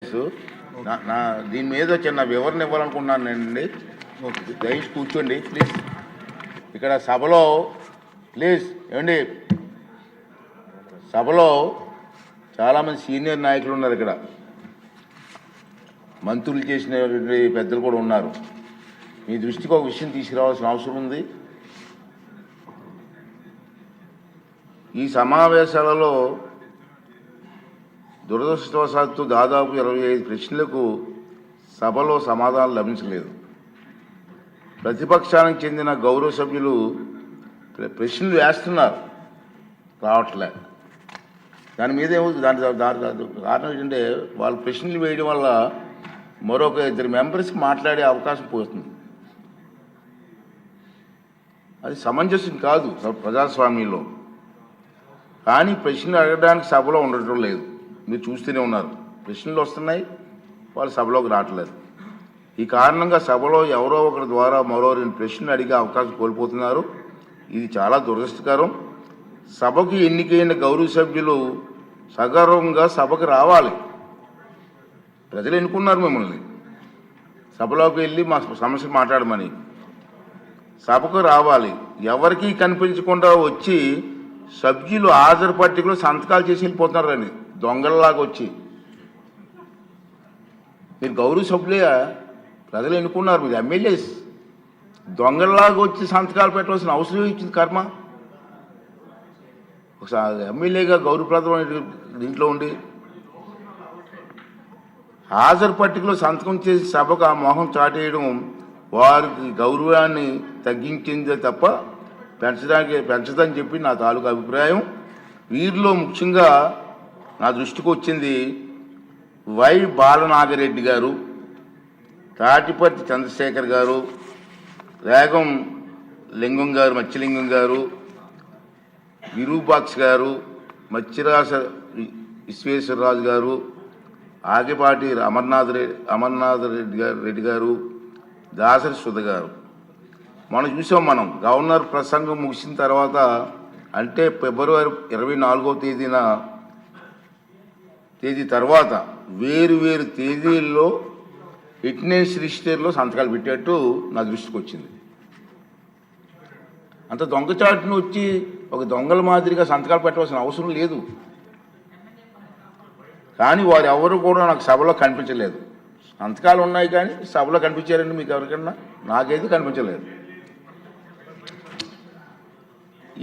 నా దీని మీద చిన్న వివరణ ఇవ్వాలనుకుంటున్నానండి. దయచేసి కూర్చోండి ప్లీజ్. ఇక్కడ సభలో ప్లీజ్ ఏమండి, సభలో చాలామంది సీనియర్ నాయకులు ఉన్నారు. ఇక్కడ మంత్రులు చేసిన పెద్దలు కూడా ఉన్నారు. మీ దృష్టికి ఒక విషయం తీసుకురావాల్సిన అవసరం ఉంది. ఈ సమావేశాలలో దురదృష్టవశాత్తు దాదాపు 25 ప్రశ్నలకు సభలో సమాధానం లభించలేదు. ప్రతిపక్షానికి చెందిన గౌరవ సభ్యులు ప్రశ్నలు వేస్తున్నారు, రావట్లే. దాని మీద దాని కారణం ఏంటంటే వాళ్ళు ప్రశ్నలు వేయడం వల్ల మరొక 2 మెంబర్స్కి మాట్లాడే అవకాశం పోతుంది. అది సమంజసం కాదు ప్రజాస్వామ్యంలో. కానీ ప్రశ్నలు అడగడానికి సభలో ఉండటం లేదు. మీరు చూస్తూనే ఉన్నారు, ప్రశ్నలు వస్తున్నాయి, వాళ్ళు సభలోకి రావట్లేదు. ఈ కారణంగా సభలో ఎవరో ఒకరి ద్వారా మరో 2 ప్రశ్నలు అడిగే అవకాశం కోల్పోతున్నారు. ఇది చాలా దురదృష్టకరం. సభకు ఎన్నికైన గౌరవ సభ్యులు సగర్వంగా సభకు రావాలి. ప్రజలు ఎన్నుకున్నారు మిమ్మల్ని సభలోకి వెళ్ళి మా సమస్య మాట్లాడమని. సభకు రావాలి. ఎవరికీ కనిపించకుండా వచ్చి సభ్యులు హాజరు పట్టికలో సంతకాలు చేసి వెళ్ళిపోతున్నారని దొంగల్లాగా వచ్చి. మీరు గౌరవ సభ్యులే, ప్రజలు ఎన్నుకున్నారు, మీరు ఎమ్మెల్యేస్. దొంగల్లాగా వచ్చి సంతకాలు పెట్టవలసిన అవసరం ఇచ్చింది కర్మ. ఒకసారి ఎమ్మెల్యేగా గౌరవప్రదమైన దీంట్లో ఉండి హాజరు పట్టికలో సంతకం చేసి సభకు ఆ మొహం చాటేయడం వారికి గౌరవాన్ని తగ్గించిందే తప్ప పెంచదని చెప్పి నా తాలూకు అభిప్రాయం. వీరిలో ముఖ్యంగా నా దృష్టికి వచ్చింది వై బాలనాగిరెడ్డి గారు, తాటిపర్తి చంద్రశేఖర్ గారు, రేగం లింగం గారు, మత్స్యలింగం గారు, విరూపాక్ష గారు, మత్స్యరాజ విశ్వేశ్వరరాజు గారు, ఆగిపాటి అమర్నాథ్ రెడ్డి గారు, దాసరి సుధ గారు. మనం చూసాం. మనం గవర్నర్ ప్రసంగం ముగిసిన తర్వాత అంటే ఫిబ్రవరి 24వ తేదీ తర్వాత వేరు తేదీల్లో ఫిట్నెస్ రిజిస్టర్లో సంతకాలు పెట్టేట్టు నా దృష్టికి వచ్చింది. అంత దొంగచాటును వచ్చి ఒక దొంగల మాదిరిగా సంతకాలు పెట్టవలసిన అవసరం లేదు. కానీ వారు ఎవరు కూడా నాకు సభలో కనిపించలేదు. సంతకాలు ఉన్నాయి కానీ సభలో కనిపించారండి మీకు ఎవరికన్నా? నాకైతే కనిపించలేదు.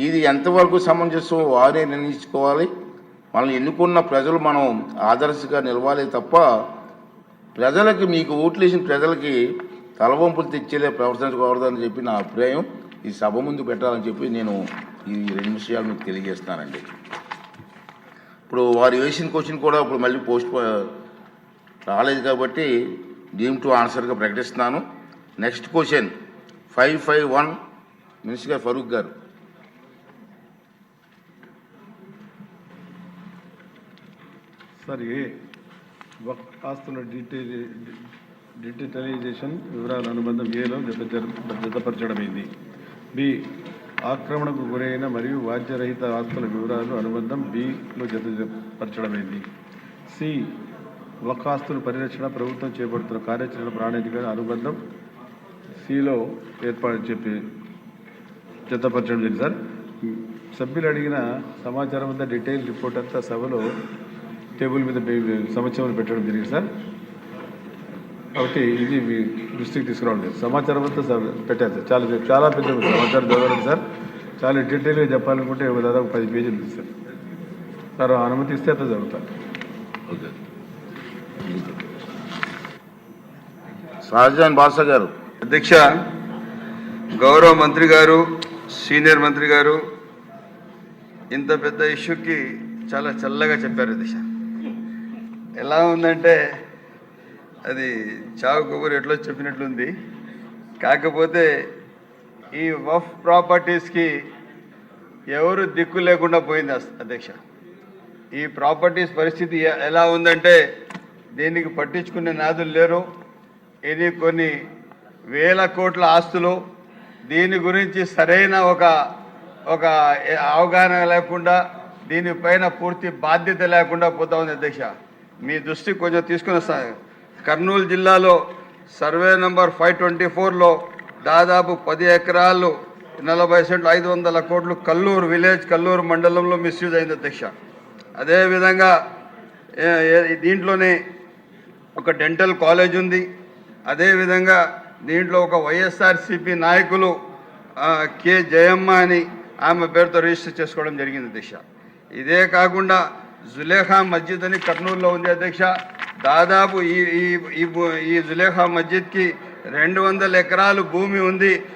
ఇది ఎంతవరకు సమంజసం వారే నిర్ణయించుకోవాలి. మనల్ని ఎన్నుకున్న ప్రజలు మనం ఆదర్శంగా నిలవాలి తప్ప ప్రజలకి, మీకు ఓట్లు వేసిన ప్రజలకి తలవంపులు తెచ్చేలే ప్రవర్తించకూడదని చెప్పి నా అభిప్రాయం. ఈ సభ ముందు పెట్టాలని చెప్పి నేను ఈ 2 విషయాలు మీకు తెలియజేస్తున్నానండి. ఇప్పుడు వారు వేసిన క్వశ్చన్ కూడా ఇప్పుడు మళ్ళీ పోస్ట్ రాలేదు కాబట్టి డీమ్ టు ఆన్సర్గా ప్రకటిస్తున్నాను. నెక్స్ట్ క్వశ్చన్ 551 మినిస్టర్ గారు ఫరూక్ గారు. సార్, ఏ ఆస్తుల డిజిటలైజేషన్ వివరాల అనుబంధం ఏలో జతపరచడమైంది. బి ఆక్రమణకు గురైన మరియు వాద్యరహిత ఆస్తుల వివరాలు అనుబంధం బిలో జతపరచడమైంది. సి ఆస్తుల పరిరక్షణ ప్రభుత్వం చేపడుతున్న కార్యాచరణ ప్రణాళిక అనుబంధం సిలో జతపరచడం జరిగింది. సార్, సభ్యులు అడిగిన సమాచారం అంతా డీటెయిల్ రిపోర్ట్ అంతా సభలో టేబుల్ మీద సమాచారం పెట్టడం జరిగింది. సార్, కాబట్టి ఇది మీ దృష్టికి తీసుకురావాలి. సమాచారం అంతా పెట్టారు సార్. చాలా పెద్ద సమాచారం చదవాలి సార్. చాలా డీటెయిల్గా చెప్పాలనుకుంటే దాదాపు 10 పేజీలు ఉంది సార్. సార్ అనుమతి ఇస్తే అట్లా జరుగుతారు. ఓకే. షాజహాన్ బాషా గారు. అధ్యక్ష, గౌరవ మంత్రి గారు, సీనియర్ మంత్రి గారు ఇంత పెద్ద ఇష్యూకి చాలా చల్లగా చెప్పారు. అధ్యక్ష, ఎలా ఉందంటే అది చావు కబురు ఎట్లా చెప్పినట్లుంది. కాకపోతే ఈ వఫ్ ప్రాపర్టీస్కి ఎవరు దిక్కు లేకుండా పోయింది అధ్యక్ష. ఈ ప్రాపర్టీస్ పరిస్థితి ఎలా ఉందంటే దీనికి పట్టించుకునే నాదులు లేరు. ఇది కొన్ని వేల కోట్ల ఆస్తులు. దీని గురించి సరైన ఒక అవగాహన లేకుండా, దీనిపైన పూర్తి బాధ్యత లేకుండా పోతా ఉంది అధ్యక్ష. మీ దృష్టికి కొంచెం తీసుకుని కర్నూలు జిల్లాలో సర్వే నంబర్ 524లో దాదాపు 10 ఎకరాలు 40 సెంట్లు 500 కోట్లు కల్లూరు విలేజ్ కల్లూరు మండలంలో మిస్యూజ్ అయింది అధ్యక్ష. అదేవిధంగా దీంట్లోనే ఒక డెంటల్ కాలేజ్ ఉంది. అదేవిధంగా దీంట్లో ఒక వైఎస్ఆర్సిపి నాయకులు కె జయమ్మ అని ఆమె పేరుతో రిజిస్టర్ చేసుకోవడం జరిగింది అధ్యక్ష. ఇదే కాకుండా జులేఖా మస్జిద్ అని కర్నూలులో ఉంది అధ్యక్ష. దాదాపు ఈ జులేఖా మస్జిద్కి 200 ఎకరాలు భూమి ఉంది.